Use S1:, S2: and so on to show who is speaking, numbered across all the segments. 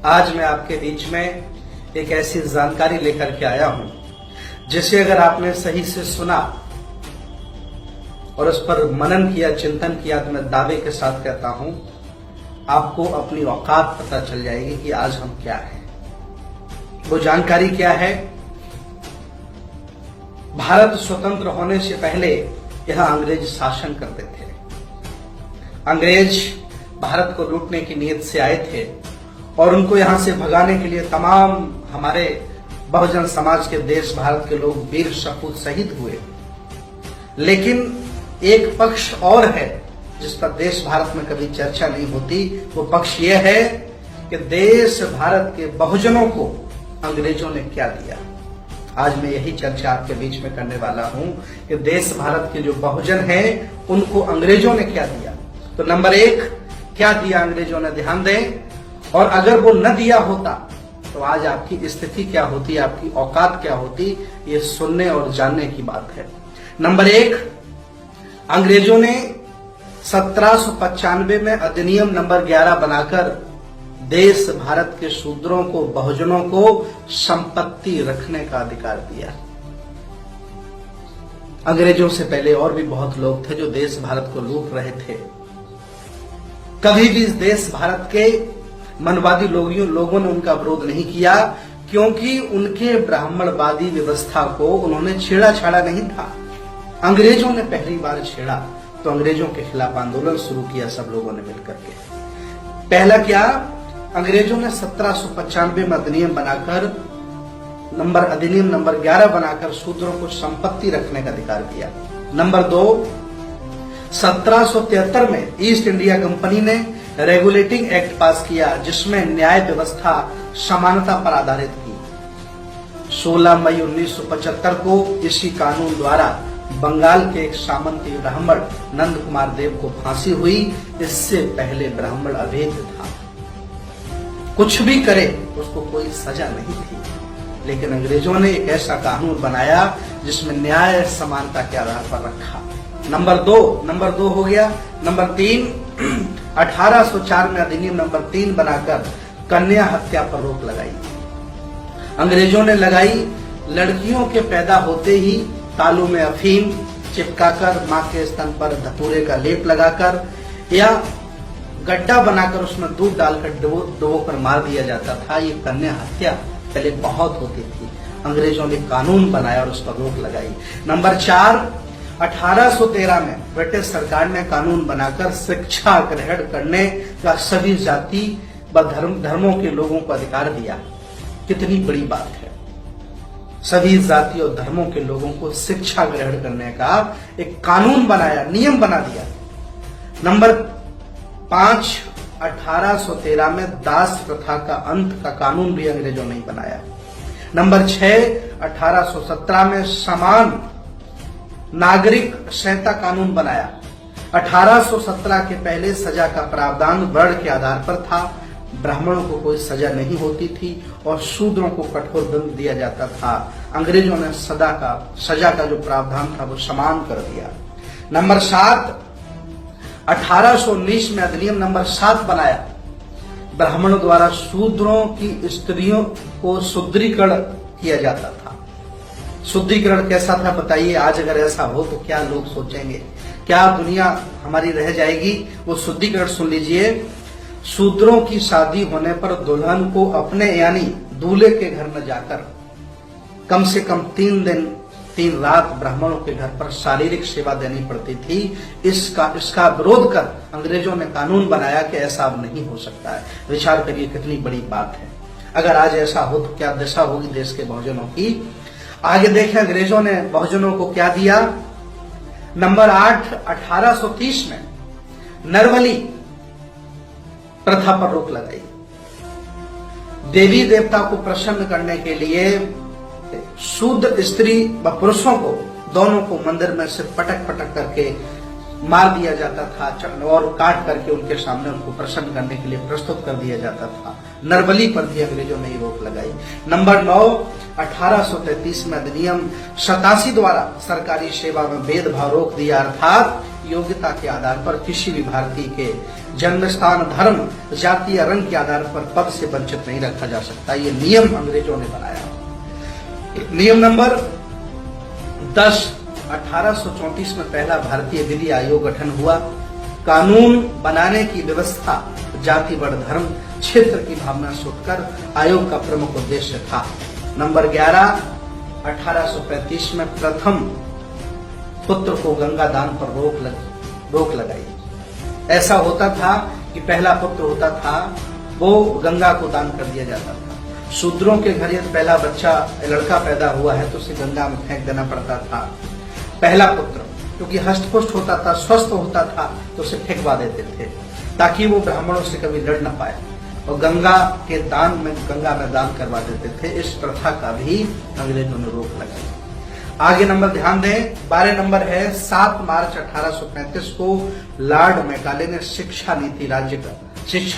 S1: आज मैं आपके बीच में एक ऐसी जानकारी लेकर के आया हूं जिसे अगर आपने सही से सुना और उस पर मनन किया, चिंतन किया, तो मैं दावे के साथ कहता हूं आपको अपनी औकात पता चल जाएगी कि आज हम क्या हैं। वो जानकारी क्या है? भारत स्वतंत्र होने से पहले यहां अंग्रेज शासन करते थे। अंग्रेज भारत को लूटने की नीयत से आए थे और उनको यहां से भगाने के लिए तमाम हमारे बहुजन समाज के देश भारत के लोग वीर सपूत शहीद हुए। लेकिन एक पक्ष और है जिस पर देश भारत में कभी चर्चा नहीं होती। वो पक्ष यह है कि देश भारत के बहुजनों को अंग्रेजों ने क्या दिया। आज मैं यही चर्चा आपके बीच में करने वाला हूं कि देश भारत के जो बहुजन हैं उनको अंग्रेजों ने क्या दिया। तो नंबर 1, क्या दिया अंग्रेजों ने, ध्यान दें। और अगर वो न दिया होता तो आज आपकी स्थिति क्या होती, आपकी औकात क्या होती, ये सुनने और जानने की बात है। नंबर 1, अंग्रेजों ने 1795 में अधिनियम नंबर 11 बनाकर देश भारत के शूद्रों को, बहुजनों को संपत्ति रखने का अधिकार दिया। अंग्रेजों से पहले और भी बहुत लोग थे जो देश भारत को लूट रहे थे। कभी भी इस देश भारत के मनवादी लोगों ने उनका विरोध नहीं किया, क्योंकि उनके ब्राह्मणवादी व्यवस्था को उन्होंने छेड़ा छाड़ा नहीं था। अंग्रेजों ने पहली बार छेड़ा तो अंग्रेजों के खिलाफ आंदोलन शुरू किया सब लोगों ने मिलकर के। पहला क्या, अंग्रेजों ने 1795 में अधिनियम नंबर 11 बनाकर शूद्रों को संपत्ति रखने का अधिकार दिया। नंबर 2, 1773 में ईस्ट इंडिया कंपनी ने रेगुलेटिंग एक्ट पास किया जिसमें न्याय व्यवस्था समानता पर आधारित की। 16 मई 1975 को इसी कानून द्वारा बंगाल के एक सामंती ब्राह्मण नंद कुमार देव को फांसी हुई। इससे पहले ब्राह्मण अवैध था, कुछ भी करे उसको कोई सजा नहीं थी। लेकिन अंग्रेजों ने एक ऐसा कानून बनाया जिसमें न्याय समानता के आधार पर रखा। नंबर दो हो गया। नंबर 3, 1804 में अधिनियम नंबर 3 बनाकर कन्या हत्या पर रोक लगाई। अंग्रेजों ने लगाई। लड़कियों के पैदा होते ही तालू में अफीम चिपकाकर, मां के स्तन पर धतूरे का लेप लगाकर या गड्ढा बनाकर उसमें दूध डालकर डुबोकर मार दिया जाता था। ये कन्या हत्या पहले बहुत होती थी। अंग्रेजों ने कानून बनाया और उस पर रोक लगाई। नंबर 4, 1813 में ब्रिटिश सरकार ने कानून बनाकर शिक्षा ग्रहण करने का सभी जाति व धर्मों के लोगों को अधिकार दिया। कितनी बड़ी बात है, सभी जाति और धर्मों के लोगों को शिक्षा ग्रहण करने का एक कानून बनाया, नियम बना दिया। नंबर 5, 1813 में दास प्रथा का अंत का कानून भी अंग्रेजों ने बनाया। नंबर 6, 1817 में समान नागरिक संहिता कानून बनाया। 1817 के पहले सजा का प्रावधान वर्ण के आधार पर था। ब्राह्मणों को कोई सजा नहीं होती थी और शूद्रों को कठोर दंड दिया जाता था। अंग्रेजों ने सजा का जो प्रावधान था वो समान कर दिया। नंबर 7, 1819 में अधिनियम नंबर 7 बनाया। ब्राह्मणों द्वारा शूद्रों की स्त्रियों को शुद्रीकरण किया जाता था। शुद्धिकरण कैसा था बताइए? आज अगर ऐसा हो तो क्या लोग सोचेंगे, क्या दुनिया हमारी रह जाएगी? वो शुद्धिकरण सुन लीजिए। शूद्रों की शादी होने पर दुल्हन को अपने यानी दूल्हे के घर न जाकर कम से कम 3 दिन 3 रात ब्राह्मणों के घर पर शारीरिक सेवा देनी पड़ती थी। इसका विरोध कर अंग्रेजों ने कानून बनाया कि ऐसा अब नहीं हो सकता है। विचार करिए कितनी बड़ी बात है। अगर आज ऐसा हो तो क्या दशा होगी देश के बहुजनों की। आगे देखें अंग्रेजों ने बहुजनों को क्या दिया। नंबर 8, 1830 में नरबली प्रथा पर रोक लगाई। देवी देवता को प्रसन्न करने के लिए शूद्र स्त्री व पुरुषों को दोनों को मंदिर में से पटक करके मार दिया जाता था और काट करके उनके सामने उनको प्रसन्न करने के लिए प्रस्तुत कर दिया जाता था। नरबली पर भी अंग्रेजों ने रोक लगाई। नंबर 9, 1833 में अधिनियम 87 द्वारा सरकारी सेवा में भेदभाव रोक दिया, अर्थात योग्यता के आधार पर किसी भी भारतीय के जन्म स्थान, धर्म, जाति या रंग के आधार पर पद से वंचित नहीं रखा जा सकता। ये नियम अंग्रेजों ने बनाया। नियम नंबर 10, 1834 में पहला भारतीय विधि आयोग गठन हुआ। कानून बनाने की व्यवस्था जाति, वर्ण, धर्म, क्षेत्र की भावना से उठकर आयोग का प्रमुख उद्देश्य था। नंबर 11, 1835 में प्रथम पुत्र को गंगा दान पर रोक लगाई। ऐसा होता था कि पहला पुत्र होता था वो गंगा को दान कर दिया जाता था। शूद्रों के घर यदि पहला बच्चा लड़का पैदा हुआ है तो उसे गंगा में फेंक देना पड़ता था। पहला पुत्र क्योंकि हष्ट-पुष्ट होता था, स्वस्थ होता था, तो उसे फेंकवा देते थे ताकि वो ब्राह्मणों से कभी लड़ न पाए, और गंगा के दान में गंगा में दान करवा देते थे। इस प्रथा का भी अंग्रेजों ने रोक लगाई। आगे नंबर ध्यान दें, 12 नंबर है 7 मार्च 1835 को लॉर्ड मैकाले ने शिक्षा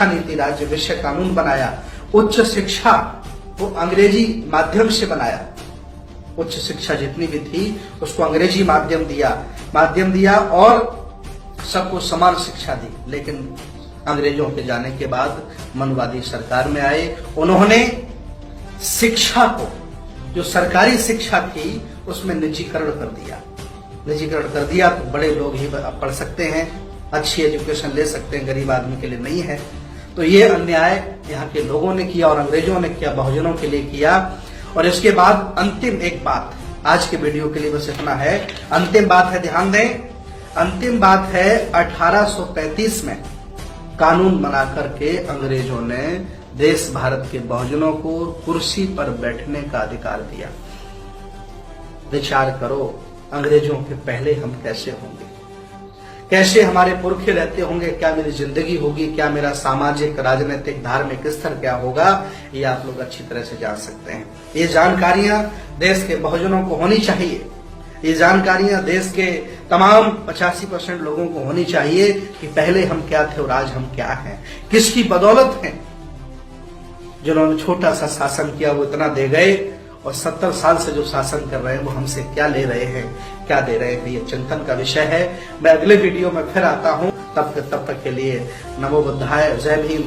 S1: नीति राज्य विषय कानून बनाया। उच्च शिक्षा को अंग्रेजी माध्यम से बनाया। उच्च शिक्षा जितनी भी थी उसको अंग्रेजी माध्यम दिया और सबको समान शिक्षा दी। लेकिन अंग्रेजों के जाने के बाद मनवादी सरकार में आए। उन्होंने शिक्षा को, जो सरकारी शिक्षा थी, उसमें निजीकरण कर दिया तो बड़े लोग ही पढ़ सकते हैं, अच्छी एजुकेशन ले सकते हैं, गरीब आदमी के लिए नहीं है। तो ये अन्याय यहाँ के लोगों ने किया और अंग्रेजों ने किया, बहुजनों के लिए किया। और इसके बाद अंतिम एक बात, आज के वीडियो के लिए बस इतना है। अंतिम बात है, ध्यान दें, अंतिम बात है 1835 में कानून बना करके अंग्रेजों ने देश भारत के बहुजनों को कुर्सी पर बैठने का अधिकार दिया। विचार करो, अंग्रेजों के पहले हम कैसे होंगे, कैसे हमारे पुरखे रहते होंगे, क्या मेरी जिंदगी होगी, क्या मेरा सामाजिक, राजनीतिक, धार्मिक स्तर क्या होगा, ये आप लोग अच्छी तरह से जान सकते हैं। ये जानकारियां देश के बहुजनों को होनी चाहिए। ये जानकारियां देश के तमाम 85% लोगों को होनी चाहिए कि पहले हम क्या थे और आज हम क्या हैं, किसकी बदौलत हैं। जिन्होंने छोटा सा शासन किया वो इतना दे गए, और 70 साल से जो शासन कर रहे हैं वो हमसे क्या ले रहे हैं, क्या दे रहे हैं। ये चिंतन का विषय है। मैं अगले वीडियो में फिर आता हूं। तब तक के लिए नमो बुद्धाय, जय भीम।